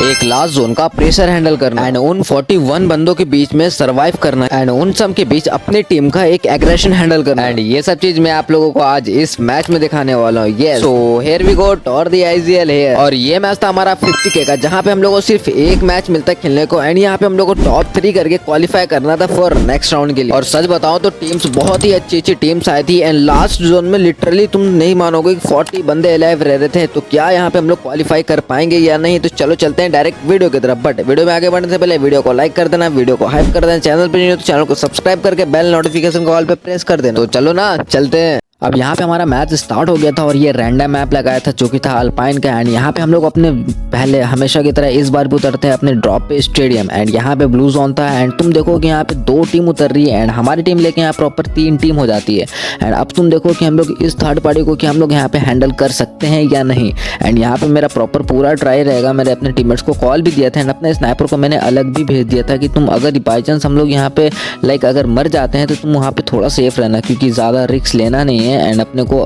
एक last zone का pressure handle करना एंड उन 41 बंदों के बीच में सरवाइव करना एंड उन सब के बीच अपनी टीम का एक एग्रेशन हैंडल करना एंड ये सब चीज मैं आप लोगों को आज इस मैच में दिखाने वाला हूँ। Yes, so here we go टॉर द आईजीएल है और ये मैच था हमारा 50K का, जहाँ पे हम लोगों को सिर्फ एक मैच मिलता है खेलने को एंड यहाँ पे हम लोग को टॉप 3 करके क्वालिफाई करना था फॉर नेक्स्ट राउंड के लिए। और सच बताओ तो टीम्स बहुत ही अच्छी अच्छी टीम्स आई थी एंड लास्ट जोन में लिटरली तुम नहीं मानोगे 40 बंदे अलाइव रह रहे थे। तो क्या यहाँ पे हम लोग क्वालिफाई कर पाएंगे या नहीं, तो चलो चलते हैं डायरेक्ट वीडियो की तरफ। बट वीडियो में आगे बढ़ने से पहले वीडियो को लाइक कर देना, वीडियो को हाइप कर देना, चैनल पे नहीं हो तो चैनल को सब्सक्राइब करके बेल नोटिफिकेशन को ऑल पे प्रेस कर देना। तो चलो ना चलते हैं। अब यहाँ पे हमारा मैच स्टार्ट हो गया था और ये रैंडम मैप लगाया था जो कि था अल्पाइन का एंड यहाँ पे हम लोग अपने पहले हमेशा की तरह इस बार भी उतरते हैं अपने ड्रॉप पे स्टेडियम एंड यहाँ पे ब्लू जोन था एंड तुम देखो कि यहाँ पे 2 टीम उतर रही है एंड हमारी टीम लेके यहाँ प्रॉपर 3 टीम हो जाती है। एंड अब तुम देखो कि हम लोग इस थर्ड पार्टी को कि हम लोग यहाँ पे हैंडल कर सकते हैं या नहीं। एंड यहाँ पे मेरा प्रॉपर पूरा ट्राई रहेगा। मैंने अपने टीममेट्स को कॉल भी दिया था एंड अपने स्नाइपर को मैंने अलग भी भेज दिया था कि तुम अगर बाई चांस हम लोग यहाँ पे अगर मर जाते हैं तो तुम वहाँ पे थोड़ा सेफ रहना, क्योंकि ज़्यादा रिस्क लेना नहीं है एंड अपने को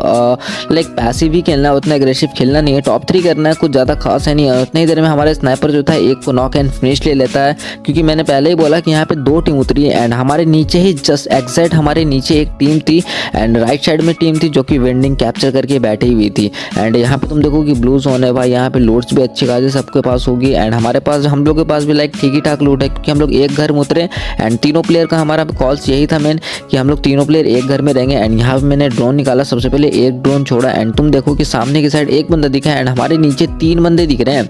पैसिव ही खेलना है, उतना एग्रेसिव खेलना नहीं है। टॉप 3 करना है, कुछ ज़्यादा खास है नहीं है। उतनी ही देर में हमारे स्नाइपर जो था एक को नॉक एंड फिनिश ले लेता है, क्योंकि मैंने पहले ही बोला कि यहाँ पे 2 टीम उतरी है एंड हमारे नीचे ही जस्ट एग्जैक्ट हमारे नीचे एक टीम थी एंड राइट साइड में टीम थी जो कि वेंडिंग कैप्चर करके बैठी हुई थी। एंड यहाँ पे तुम देखो कि ब्लू जोन है भाई, यहाँ पे लूट्स भी अच्छी खासी सबके पास होगी एंड हमारे पास हम लोग के पास भी ठीक ही ठाक लूट है, क्योंकि हम लोग एक घर में उतरे एंड तीनों प्लेयर का हमारा कॉल्स यही था मेन कि हम लोग तीनों प्लेयर एक घर में रहेंगे। एंड यहाँ पे मैंने ड्रोन निकाला, सबसे पहले एक ड्रोन छोड़ा एंड तुम देखो कि सामने की साइड एक बंदा दिखा एंड हमारे नीचे 3 बंदे दिख रहे हैं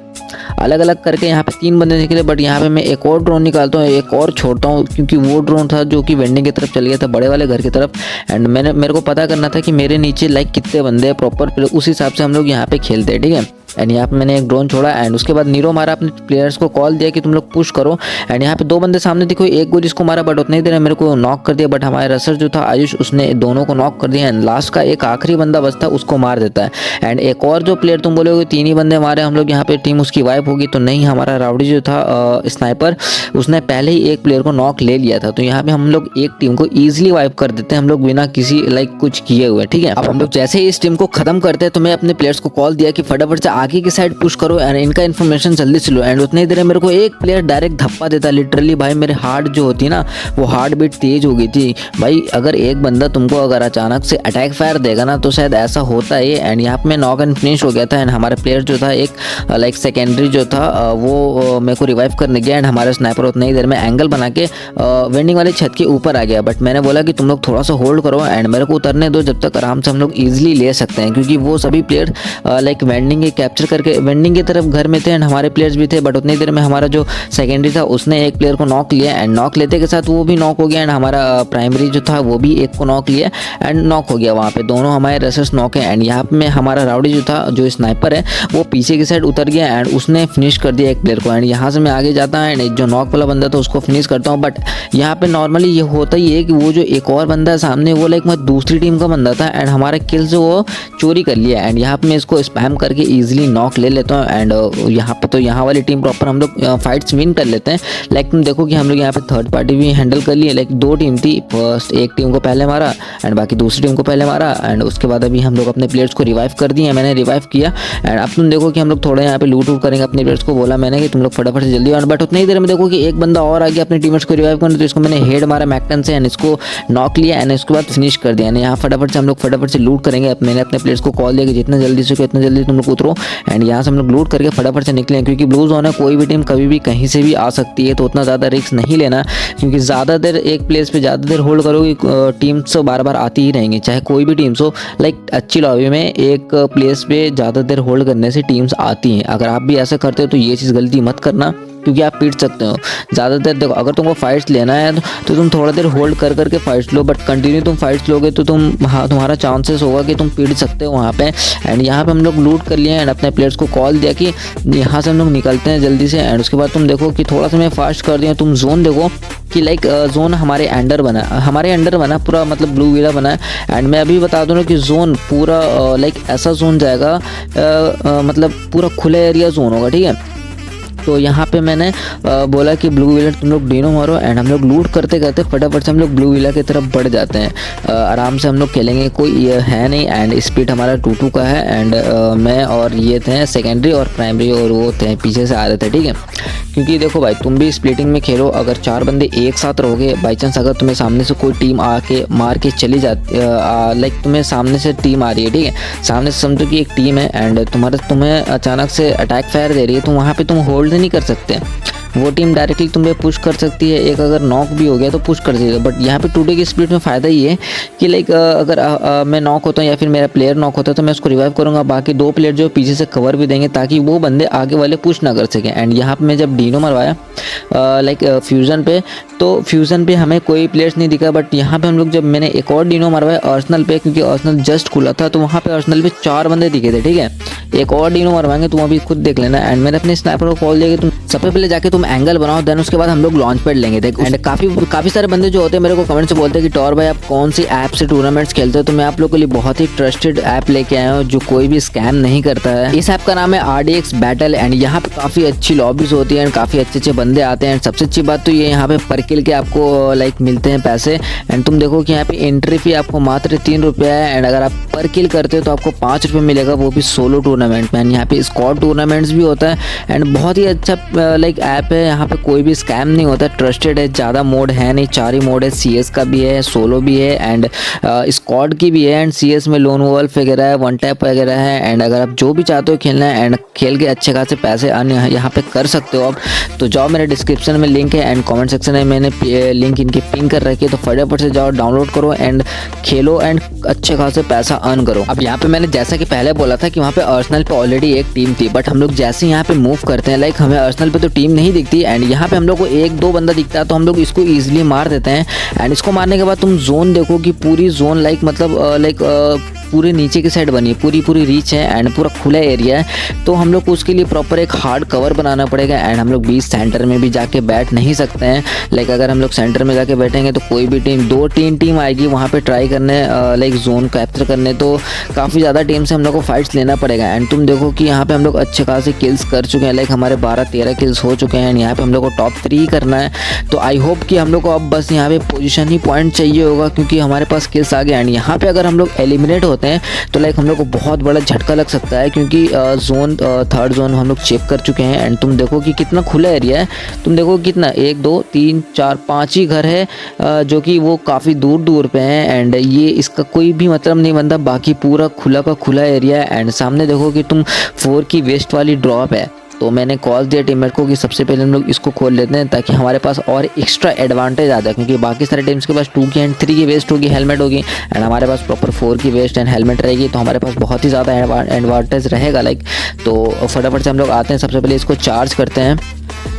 अलग अलग करके। यहाँ पे 3 बंदे निकले बट यहाँ पे मैं एक और ड्रोन निकालता हूँ, एक और छोड़ता हूँ, क्योंकि वो ड्रोन था जो कि वेंडिंग की तरफ चल गया था, बड़े वाले घर की तरफ। एंड मेरे को पता करना था कि मेरे नीचे कितने बंदे हैं प्रॉपर, उस हिसाब से हम लोग यहाँ पे खेलते हैं, ठीक है। एंड यहाँ पे मैंने एक ड्रोन छोड़ा एंड उसके बाद नीरो मारा, अपने प्लेयर्स को कॉल दिया कि तुम लोग पुश करो। एंड यहाँ पे 2 बंदे सामने दिखो, एक गोली इसको मारा बट उतने ही देर में मेरे को नॉक कर दिया, बट हमारे रसर जो था आयुष उसने दोनों को नॉक कर दिया एंड लास्ट का एक आखिरी बंदा बचता उसको मार देता है। एंड एक और जो प्लेयर तुम बोलोगे 3 ही बंदे मारे हम लोग, यहाँ पे टीम उसकी वाइप होगी, तो नहीं, हमारा राउडी जो था स्नाइपर उसने पहले ही एक प्लेयर को नॉक ले लिया था। तो यहाँ पे हम लोग एक टीम को ईजिली वाइप कर देते हैं हम लोग बिना किसी कुछ किए हुए, ठीक है। अब हम लोग जैसे ही इस टीम को खत्म करते हैं तो मैं अपने प्लेयर्स को कॉल दिया कि फटाफट से आगे की साइड पुश करो एंड इनका इन्फॉर्मेशन जल्दी से लो। एंड उतनी ही देर में मेरे को एक प्लेयर डायरेक्ट धप्पा देता, लिटरली भाई मेरे हार्ट जो होती ना वो हार्ट बीट तेज हो गई थी भाई। अगर एक बंदा तुमको अगर अचानक से अटैक फायर देगा ना तो शायद ऐसा होता है। एंड यहाँ पे मैं नॉक एंड फिनिश हो गया था एंड हमारे प्लेयर जो था एक सेकेंडरी जो था वो मेरे को रिवाइव करने गया एंड हमारे स्नाइपर उतनी ही देर में एंगल बना के वेंडिंग वाली छत के ऊपर आ गया। बट मैंने बोला कि तुम लोग थोड़ा सा होल्ड करो एंड मेरे को उतरने दो, जब तक आराम से हम लोग ईजिली ले सकते हैं, क्योंकि वो सभी प्लेयर वेंडिंग कैप्चर करके वेंडिंग की तरफ घर में थे एंड हमारे प्लेयर्स भी थे। बट उतनी देर में हमारा जो सेकेंडरी था उसने एक प्लेयर को नॉक लिया एंड नॉक लेते के साथ वो भी नॉक हो गया एंड हमारा प्राइमरी जो था वो भी एक को नॉक लिया एंड नॉक हो गया। वहाँ पे दोनों हमारे रसर्स नॉक है एंड यहाँ पे हमारा राउडी जो था जो स्नाइपर है वो पीछे की साइड उतर गया एंड उसने फिनिश कर दिया एक प्लेयर को। एंड यहाँ से मैं आगे जाता हूँ एंड जो नॉक वाला बंदा था उसको फिनिश करता हूँ। बट यहाँ पे नॉर्मली ये होता ही है कि वो जो एक और बंदा है सामने वो दूसरी टीम का बंदा था एंड हमारे किल से वो चोरी कर लिया एंड यहाँ पे मैं इसको स्पैम करके ईजिली नॉक ले लेता हूँ। एंड यहाँ पे तो यहाँ वाली टीम प्रॉपर हम लोग फाइट्स विन कर लेते हैं। तुम देखो कि हम लोग यहाँ पे थर्ड पार्टी भी हैंडल कर लिए। 2 टीम थी, फर्स्ट एक टीम को पहले मारा एंड बाकी दूसरी टीम को पहले मारा एंड उसके बाद अभी हम लोग अपने प्लेयर्स को रिवाइव कर दिए, मैंने रिवाइव किया। एंड अब तुम देखो कि हम लोग थोड़ा यहाँ पे लूट करेंगे, अपने प्लेयर्स को बोला मैंने कि तुम लोग फटाफट से जल्दी आओ। बट उतनी ही देर में देखो कि एक बंदा और आ गया अपने टीममेट्स को रिवाइव करने, तो इसको मैंने हेड मारा मैकटन से एंड इसको नॉक लिया एंड इसके बाद फिनिश कर दिया। यहाँ फटाफट से हम लोग फटाफट से लूट करेंगे। मैंने अपने प्लेयर्स को कॉल दिया कि जितना जल्दी से उतना जल्दी तुम लोग उतरो एंड यहाँ से हम लोग लूट करके फटाफट से निकले, क्योंकि ब्लू जोन है, कोई भी टीम कभी भी कहीं से भी आ सकती है, तो उतना ज़्यादा रिस्क नहीं लेना, क्योंकि ज़्यादा देर एक प्लेस पे ज़्यादा देर होल्ड करोगे टीम्स बार बार आती ही रहेंगी, चाहे कोई भी टीम्स हो। अच्छी लॉबी में एक प्लेस पे ज़्यादा देर होल्ड करने से टीम्स आती हैं। अगर आप भी ऐसा करते हो तो ये चीज़ गलती मत करना, क्योंकि आप पीट सकते हो ज़्यादा देर। देखो अगर तुमको फाइट्स लेना है तो तुम थोड़ा देर होल्ड कर करके फाइट्स लो, बट कंटिन्यू तुम फाइट्स लोगे तो तुम्हारा चांसेस होगा कि तुम पीट सकते हो वहाँ पे। एंड यहाँ पे हम लोग लूट कर लिए एंड अपने प्लेयर्स को कॉल दिया कि यहाँ से हम लोग निकलते हैं जल्दी से। एंड उसके बाद तुम देखो कि थोड़ा सा मैं फास्ट कर दिया, तुम जोन देखो कि जोन हमारे अंडर बना पूरा, मतलब ब्लू विला बना है। एंड मैं अभी बता दूँ कि जोन पूरा ऐसा जोन जाएगा, मतलब पूरा खुला एरिया जोन होगा, ठीक है। तो यहाँ पे मैंने बोला कि ब्लू व्हीलर तुम लोग डीनो मारो एंड हम लोग लूट करते करते फटाफट से हम लोग ब्लू व्हीलर की तरफ बढ़ जाते हैं। आराम से हम लोग खेलेंगे, कोई ये है नहीं एंड स्पीड हमारा 2-2 का है एंड मैं और ये थे सेकेंडरी और प्राइमरी और वो थे पीछे से आ रहे थे, ठीक है। क्योंकि देखो भाई तुम भी स्प्लिटिंग में खेलो, अगर 4 बंदे एक साथ रहोगे, बाई चांस अगर तुम्हें सामने से कोई टीम आके मार के चली जाती, लाइक तुम्हें सामने से टीम आ रही है, ठीक है, सामने से समझो कि एक टीम है एंड तुम्हें अचानक से अटैक फायर दे रही है, तो वहाँ पे तुम होल्ड नहीं कर सकते। वो टीम डायरेक्टली तुम्हें पुश कर सकती है, एक अगर नॉक भी हो गया तो पुश कर सकती है। बट यहाँ पे 2D की स्प्लिट में फ़ायदा ये है कि लाइक अगर मैं नॉक होता हूँ या फिर मेरा प्लेयर नॉक होता है तो मैं उसको रिवाइव करूँगा, बाकी 2 प्लेयर जो पीछे से कवर भी देंगे ताकि वो बंदे आगे वाले पुश ना कर सकें। एंड यहाँ पे मैं जब डीनो मरवाया लाइक फ्यूज़न पे, तो फ्यूज़न पे हमें कोई प्लेयर्स नहीं दिखा, बट यहाँ पे हम लोग जब मैंने एक और डीनो मरवाया अर्सनल पे, क्योंकि अर्सनल जस्ट खुला था, तो वहाँ पे अर्सनल पे 4 बंदे दिखे थे, ठीक है। एक और डीनो मरवाएंगे तुम अभी खुद देख लेना। एंड मैंने अपने स्नाइपर को कॉल दिया कि तुम सबसे पहले जाके तुम एंगल बनाओ, देन उसके बाद हम लोग लॉन्च पैड लेंगे। देख एंड काफ़ी सारे बंदे जो होते हैं मेरे को कमेंट से बोलते हैं कि टॉर भाई आप कौन सी ऐप से टूर्नामेंट्स खेलते हो, तो मैं आप लोगों के लिए बहुत ही ट्रस्टेड ऐप लेके आया हूँ जो कोई भी स्कैम नहीं करता है। इस ऐप का नाम है RDX बैटल एंड यहाँ पे काफ़ी अच्छी लॉबीज होती है एंड काफ़ी अच्छे बंदे आते हैं। सबसे अच्छी बात तो ये यहाँ पे पर किल के आपको लाइक मिलते हैं पैसे। एंड तुम देखो कि यहाँ पे एंट्री फी आपको मात्र 3 रुपया है एंड अगर आप पर किल करते हो तो आपको 5 रुपये मिलेगा, वो भी सोलो टूर्नामेंट में। एंड यहाँ पे स्क्वाड टूर्नामेंट्स भी होता है एंड बहुत ही अच्छा लाइक ऐप है। यहाँ पे कोई भी स्कैम नहीं होता, ट्रस्टेड है, ज़्यादा मोड है नहीं, 4 ही मोड है, CS का भी है, सोलो भी है एंड स्क्वाड की भी है। एंड CS में लोन वॉल्फ वगैरह है, वन टैप वगैरह है। एंड अगर आप जो भी चाहते हो खेलना है एंड खेल के अच्छे खासे पैसे अर्न यहाँ पे कर सकते हो आप, तो जाओ, मेरे डिस्क्रिप्शन में लिंक है एंड कमेंट सेक्शन में मैंने लिंक इनकी पिन कर रखी है, तो फटाफट से जाओ डाउनलोड करो एंड खेलो एंड अच्छे खासे पैसा अर्न करो। अब यहाँ पे मैंने जैसा कि पहले बोला था कि वहाँ पे अर्सनल पे ऑलरेडी एक टीम थी, बट हम लोग जैसे यहाँ पे मूव करते हैं लाइक हमें अर्सनल पे तो टीम नहीं दिखती एंड यहाँ पे हम लोग को 1-2 बंदा दिखता है, तो हम लोग इसको ईजिली मार देते हैं। एंड इसको मारने के बाद तुम जोन देखो कि पूरी जोन लाइक मतलब पूरे नीचे की साइड बनी है, पूरी रीच है एंड पूरा खुला एरिया है, तो हम लोग को उसके लिए प्रॉपर एक हार्ड कवर बनाना पड़ेगा। एंड हम लोग बीच सेंटर में भी जाके बैठ नहीं सकते हैं, लाइक अगर हम लोग सेंटर में जाके बैठेंगे तो कोई भी टीम 2-3 टीम आएगी वहाँ पे ट्राई करने लाइक जोन कैप्चर करने, तो काफ़ी ज़्यादा टीम से हम लोग को फाइट्स लेना पड़ेगा। एंड तुम देखो कि यहाँ पे हम लोग अच्छे खासे किल्स कर चुके हैं, लाइक हमारे 12-13 किल्स हो चुके हैं एंड यहाँ पे हम लोग को टॉप 3 करना है। तो आई होप कि हम लोग को अब बस यहाँ पे पोजीशन ही पॉइंट चाहिए होगा, क्योंकि हमारे पास किल्स आ गए। एंड यहाँ पे अगर हम लोग एलिमिनेट होते हैं तो लाइक हम लोग को बहुत बड़ा झटका लग सकता है, क्योंकि जोन 3rd जोन हम लोग चेक कर चुके हैं। एंड तुम देखो कि कितना खुला एरिया है, तुम देखो कितना 1 2 3 4 5 ही घर है जो कि वो काफ़ी दूर पे हैं एंड ये इसका कोई भी मतलब नहीं बनता, बाकी पूरा खुला का खुला एरिया है। एंड सामने देखो कि तुम 4 की वेस्ट वाली ड्रॉप है, तो मैंने कॉल दिया टीममेट को कि सबसे पहले हम लोग इसको खोल लेते हैं ताकि हमारे पास और एक्स्ट्रा एडवांटेज आ जाए, क्योंकि बाकी सारे टीम्स के पास 2 की एंड 3 की वेस्ट होगी, हेलमेट होगी एंड हमारे पास प्रॉपर 4 की वेस्ट एंड हेलमेट रहेगी, तो हमारे पास बहुत ही ज़्यादा एडवांटेज रहेगा लाइक। तो फटाफट से हम लोग आते हैं, सबसे पहले इसको चार्ज करते हैं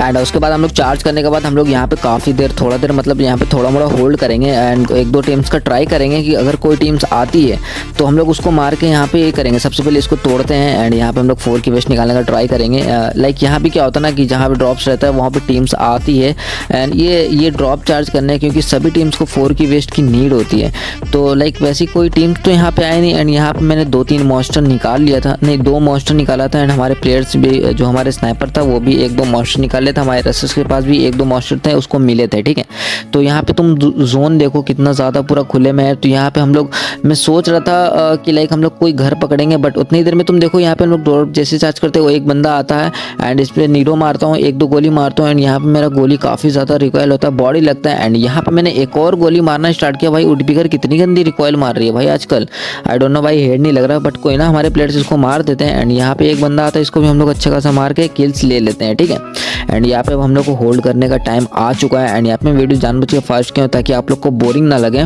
एंड उसके बाद हम लोग चार्ज करने के बाद हम लोग यहाँ पे काफ़ी देर थोड़ा देर मतलब यहाँ पे थोड़ा मोड़ा होल्ड करेंगे एंड 1-2 टीम्स का ट्राई करेंगे कि अगर कोई टीम्स आती है तो हम लोग उसको मार के यहाँ पे ये करेंगे। सबसे पहले इसको तोड़ते हैं एंड यहाँ पे हम लोग 4 की वेस्ट निकालने का ट्राई करेंगे। लाइक यहाँ भी क्या होता है ना कि जहाँ पे ड्रॉप्स रहता है वहाँ पे टीम्स आती है एंड ये ड्रॉप चार्ज करने क्योंकि सभी टीम्स को 4 की वेस्ट की नीड होती है। तो लाइक वैसी कोई टीम तो यहाँ पे आई नहीं एंड यहाँ पे मैंने 2-3 मॉन्स्टर निकाल लिया था, नहीं 2 मॉन्स्टर निकाला था एंड हमारे प्लेयर्स भी जो हमारे स्नाइपर था वो भी 1-2 मॉन्स्टर निकाल लेता, हमारे रसस के पास भी 1-2 मॉन्स्टर थे उसको मिले थे, ठीक है। तो यहाँ पे तुम जोन देखो कितना ज़्यादा पूरा खुले में है। तो यहाँ पे हम लोग, मैं सोच रहा था कि लाइक हम लोग कोई घर पकड़ेंगे, बट उतनी देर में तुम देखो यहाँ पे हम लोग ड्रॉप जैसे चार्ज करते हो एक बंदा आता है एंड इस पर नीडो मारता हूँ, 1-2 गोली मारता हूँ एंड यहाँ पे मेरा गोली काफ़ी ज़्यादा रिकॉयल होता है, बॉडी लगता है एंड यहाँ पे मैंने एक और गोली मारना स्टार्ट किया। भाई उडपीकर कितनी गंदी रिकॉयल मार रही है भाई आजकल, आई डोंट नो भाई, हेड नहीं लग रहा, बट कोई ना, हमारे प्लेयर्स इसको मार देते हैं एंड यहाँ पे एक बंदा आता है, इसको भी हम लोग अच्छा खासा मार के किल्स ले लेते हैं, ठीक है। एंड यहाँ पे हम लोग को होल्ड करने का टाइम आ चुका है एंड यहाँ पे वीडियो जानबूझ के फास्ट क्यों, ताकि आप लोग को बोरिंग ना लगे।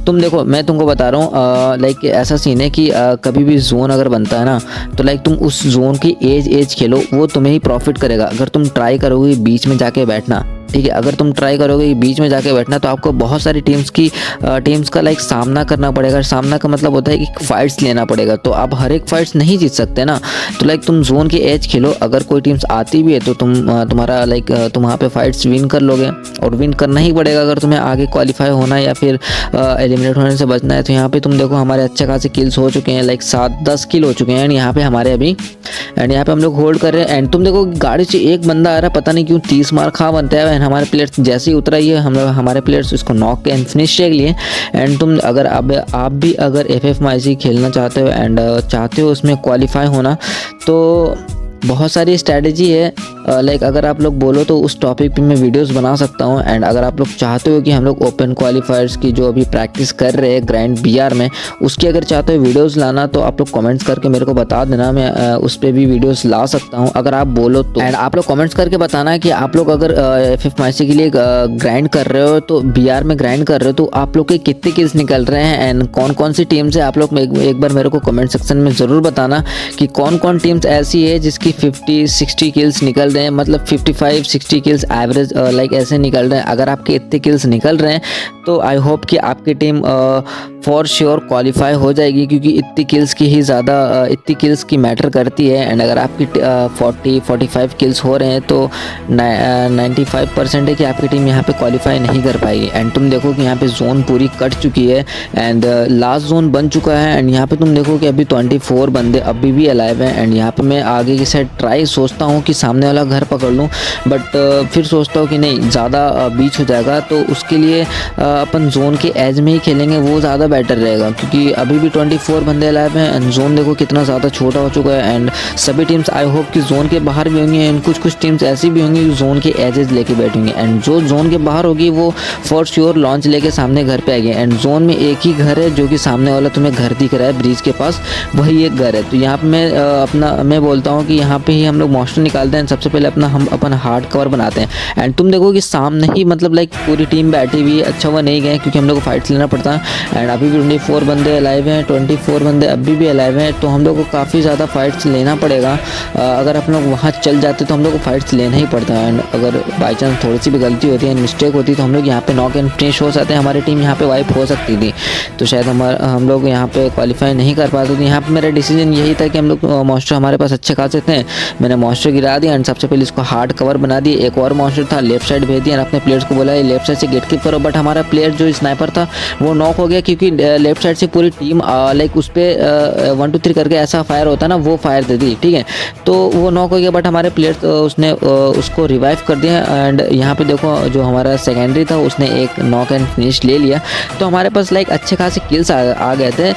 तुम देखो मैं तुमको बता रहा हूँ लाइक ऐसा सीन है कि कभी भी जोन अगर बनता है ना तो लाइक तुम उस जोन की एज खेलो, वो तुम्हें ही प्रॉफिट करेगा। अगर तुम ट्राई करोगे बीच में जाके बैठना ठीक है। अगर तुम ट्राई करोगे कि बीच में जाके बैठना तो आपको बहुत सारी टीम्स का लाइक सामना करना पड़ेगा। सामना का मतलब होता है कि फाइट्स लेना पड़ेगा, तो आप हर एक फाइट्स नहीं जीत सकते ना। तो लाइक तुम जोन के एज खेलो, अगर कोई टीम्स आती भी है तो तुम्हारा लाइक तुम वहाँ पे फाइट्स विन कर लोगे, और विन करना ही पड़ेगा अगर तुम्हें आगे क्वालिफाई होना है या फिर एलिमिनेट होने से बचना है। तो यहाँ पे तुम देखो हमारे अच्छे खासे किल्स हो चुके हैं, लाइक 7-10 किल हो चुके हैं एंड यहाँ पे हमारे अभी, एंड यहाँ पे हम लोग होल्ड कर रहे हैं। एंड तुम देखो गाड़ी से एक बंदा आ रहा है, पता नहीं क्यों 30 मार खा बनता है। एंड हमारे प्लेयर्स जैसे ही उतरा ही है, हमारे प्लेयर्स उसको नॉक एंड फिनिश के लिए। एंड तुम अगर आप भी अगर FF खेलना चाहते हो एंड चाहते हो उसमें क्वालिफाई होना, तो बहुत सारी स्ट्रैटेजी है। लाइक अगर आप लोग बोलो तो उस टॉपिक पे मैं वीडियोस बना सकता हूँ। एंड अगर आप लोग चाहते हो कि हम लोग ओपन क्वालिफायर्स की जो अभी प्रैक्टिस कर रहे हैं ग्रैंड BR में, उसकी अगर चाहते हो वीडियोस लाना तो आप लोग कमेंट्स करके मेरे को बता देना, मैं उस पर भी वीडियोस ला सकता हूँ अगर आप बोलो तो। एंड आप लोग कमेंट्स करके बताना कि आप लोग अगर FF के लिए ग्राइंड कर रहे हो, तो BR में ग्राइंड कर रहे हो, तो आप लोग के कितने किल्स निकल रहे हैं एंड कौन कौन सी टीम से आप लोग एक बार मेरे को कमेंट सेक्शन में ज़रूर बताना कि कौन कौन टीम्स ऐसी है जिसकी 50-60 किल्स निकल रहे हैं, मतलब 55-60 किल्स एवरेज लाइक ऐसे निकल रहे हैं। अगर आपके इतने किल्स निकल रहे हैं तो आई होप कि आपकी टीम फॉर श्योर क्वालिफाई हो जाएगी, क्योंकि इतनी किल्स की मैटर करती है। एंड अगर आपकी 40-45 किल्स हो रहे हैं तो 95% है कि आपकी टीम यहाँ पे क्वालिफाई नहीं कर पाएगी। एंड तुम देखो कि यहाँ पे जोन पूरी कट चुकी है एंड लास्ट जोन बन चुका है। एंड यहाँ पे तुम देखो कि अभी 24 बंदे अभी भी अलाइव हैं। एंड यहाँ पे मैं आगे की साइड सोचता हूँ कि सामने वाला घर पकड़ लूँ, बट फिर सोचता हूँ कि नहीं, ज़्यादा बीच हो जाएगा, तो उसके लिए अपन जोन के एज में ही खेलेंगे, वो ज़्यादा बेटर रहेगा। क्योंकि अभी भी 24 बंदे अलाइव हैं एंड जोन देखो कितना ज़्यादा छोटा हो चुका है। एंड सभी टीम्स आई होप कि जोन के बाहर भी होंगी एंड कुछ टीम्स ऐसी भी होंगी जो जोन के एजेस लेके बैठेंगे। एंड जो जोन के बाहर होगी वो फॉर श्योर लॉन्च लेके सामने घर पे आएगी। एंड जोन में एक ही घर है जो कि सामने वाला तुम्हें घर दिख रहा है ब्रिज के पास, वही एक घर है। तो यहाँ पे मैं बोलता हूँ कि यहाँ पे ही हम लोग मॉन्स्टर निकालते हैं। सबसे पहले अपन हार्ड कवर बनाते हैं। एंड तुम देखो कि सामने ही मतलब लाइक पूरी टीम बैठी हुई है। अच्छा हुआ नहीं गए क्योंकि हम लोग को फाइट्स लेना पड़ता है। एंड अभी भी 24 बंदे अलाइव हैं, 24 बंदे अभी भी अलाइव हैं, तो हम लोग को काफ़ी ज़्यादा फाइट्स लेना पड़ेगा। अगर आप लोग वहाँ चल जाते तो हम लोग को फाइट्स लेना ही पड़ता है। एंड अगर बाई चांस थोड़ी सी भी गलती होती है, मिस्टेक होती, तो हम लोग यहाँ पे नॉक एंड फिनिश हो जाते हैं। हमारी टीम यहाँ पे वाइप हो सकती थी, तो शायद हम लोग यहाँ पे क्वालिफाई नहीं कर पाते। तो यहाँ पे मेरा डिसीजन यही था कि हम लोग मॉन्स्टर हमारे पास अच्छे खासे थे, मैंने मॉन्स्टर गिरा दिया एंड सबसे पहले इसको हार्ड कवर बना दिए। एक और मॉन्स्टर था, लेफ्ट साइड भेज दिया और अपने प्लेयर्स को बोला लेफ्ट साइड से गेट कीप करो। बट हमारा प्लेयर जो स्नाइपर था वो नॉक हो गया, क्योंकि लेफ्ट साइड से पूरी टीम लाइक उस पर 1 2 3 करके ऐसा फायर होता है ना, वो फायर दे दी, ठीक है। तो वो नॉक हो गया, बट हमारे प्लेयर उसने उसको रिवाइव कर दिया। एंड यहाँ पे देखो जो हमारा सेकेंडरी था उसने एक नॉक एंड फिनिश ले लिया। तो हमारे पास लाइक अच्छे खासे किल्स आ गए थे।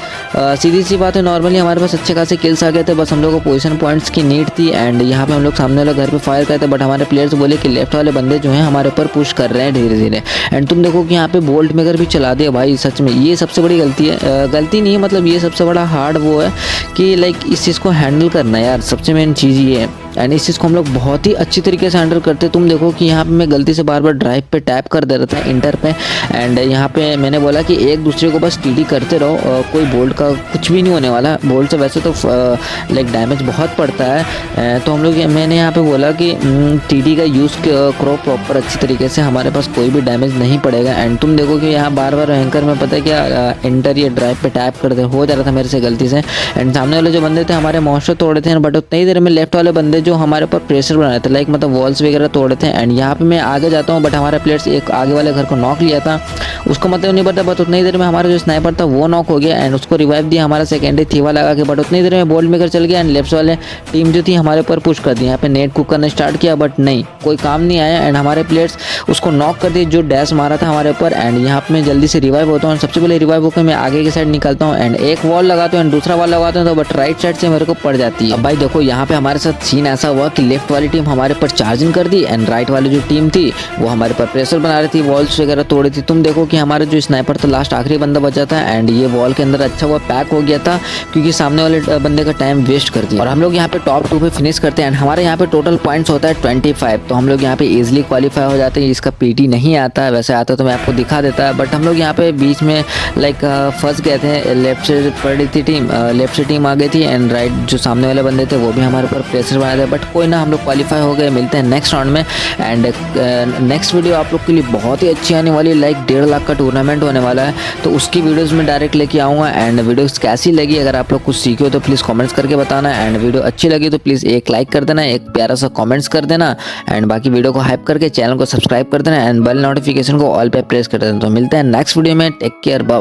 सीधी सी बात है, नॉर्मली हमारे पास अच्छे खासे किल्स आ गए थे, बस हम लोग को पोजीशन पॉइंट्स की नीड थी। एंड यहाँ पे हम लोग सामने वाले घर पे फायर करते, बट हमारे प्लेयर्स बोले कि लेफ्ट वाले बंदे जो हैं हमारे ऊपर पुश कर रहे हैं धीरे धीरे। एंड तुम देखो कि यहाँ पे बोल्ट मेकर भी चला दिया भाई। सच में ये सबसे बड़ी गलती है, गलती नहीं है मतलब ये सबसे बड़ा हार्ड वो है कि लाइक इस चीज़ को हैंडल करना यार, सबसे मेन चीज़ ये है। एंड इस चीज़ को हम लोग बहुत ही अच्छी तरीके से हैंडल करते हैं। तुम देखो कि यहाँ पे मैं गलती से बार बार ड्राइव पे टैप कर दे रहा था इंटर पे। एंड यहाँ पे मैंने बोला कि एक दूसरे को बस टीडी करते रहो, कोई बोल्ट का कुछ भी नहीं होने वाला। बोल्ट से वैसे तो लाइक डैमेज बहुत पड़ता है, तो हम लोग मैंने यहाँ पे बोला कि टीडी का यूज़ करो प्रॉपर अच्छी तरीके से, हमारे पास कोई भी डैमेज नहीं पड़ेगा। एंड तुम देखो कि यहाँ बार बार एंकर में पता है क्या इंटर या ड्राइव पे टैप करते हो जा रहा था मेरे से गलती से। एंड सामने वाले जो बंदे थे हमारे मॉन्स्टर तोड़े थे, बट उतनी ही देर में लेफ्ट वाले बंदे जो हमारे ऊपर प्रेशर बना रहे थे, लाइक मतलब वॉल्स वगैरह तोड़े थे। एंड यहाँ पे मैं आगे जाता हूँ, बट हमारे प्लेयर्स एक आगे वाले घर को नॉक लिया था, उसको मतलब नहीं पता, बट उतनी देर में हमारा जो स्नाइपर था वो नॉक हो गया। एंड उसको रिवाइव दिया हमारा सेकेंडरी थीवा लगा के, बट उतनी देर में बोल्ट मेकर चल गया। एंड लेफ्ट वाले टीम जो थी हमारे ऊपर पुश कर दी, यहाँ पे नेट कुक करना स्टार्ट किया, बट नहीं कोई काम नहीं आया। एंड हमारे प्लेयर्स उसको नॉक कर दिए जो डैश मारा था हमारे ऊपर। एंड यहाँ पे मैं जल्दी से रिवाइव होता हूँ, सबसे पहले रिवाइव होकर मैं आगे की साइड निकलता हूँ एंड एक वॉल लगाता हूँ एंड दूसरा वॉल लगाता हूँ, तो बट राइट साइड से मेरे को पड़ जाती है। अब भाई देखो यहाँ पे हमारे साथ सीन ऐसा हुआ कि लेफ्ट वाली टीम हमारे ऊपर चार्जिंग कर दी एंड राइट वाली जो टीम थी वो हमारे ऊपर प्रेशर बना रही थी, वॉल्स वगैरह तोड़ी थी। तुम देखो कि हमारा जो स्नाइपर था लास्ट आखिरी बंदा बचा था एंड ये वॉल के अंदर अच्छा हुआ पैक हो गया था, क्योंकि सामने वाले बंदे का टाइम वेस्ट कर दिया। और हम लोग यहाँ पे टॉप 2 पे फिनिश करते हैं एंड हमारे यहाँ पे टोटल पॉइंट्स होता है 25, तो हम लोग यहाँ पे इजीली क्वालिफाई हो जाते हैं। इसका पीटी नहीं आता है, वैसे आता तो मैं आपको दिखा देता है, बट हम लोग यहाँ पे बीच में लाइक फंस गए थे। लेफ्ट से पड़ रही थी टीम, लेफ्ट से टीम आ गई थी एंड राइट जो सामने वाले बंदे थे वो भी हमारे ऊपर प्रेशर बना थे, गए, बट कोई ना, हम लोग क्वालिफाई हो गए। मिलते हैं नेक्स्ट राउंड में। एंड नेक्स्ट वीडियो आप लोग के लिए बहुत ही अच्छी आने वाली है, लाइक 1.5 लाख का टूर्नामेंट होने वाला है, तो उसकी वीडियोस में डायरेक्ट लेके आऊँगा। एंड वीडियोस कैसी लगी, अगर आप लोग कुछ सीखे हो तो प्लीज़ कमेंट्स करके बताना। एंड वीडियो अच्छी लगी तो प्लीज़ एक लाइक कर देना, एक प्यारा सा कमेंट्स कर देना। एंड बाकी वीडियो को हाइप करके चैनल को सब्सक्राइब कर देना एंड बेल नोटिफिकेशन को ऑल पे प्रेस कर देना। तो मिलते हैं नेक्स्ट वीडियो में। Take care, bye.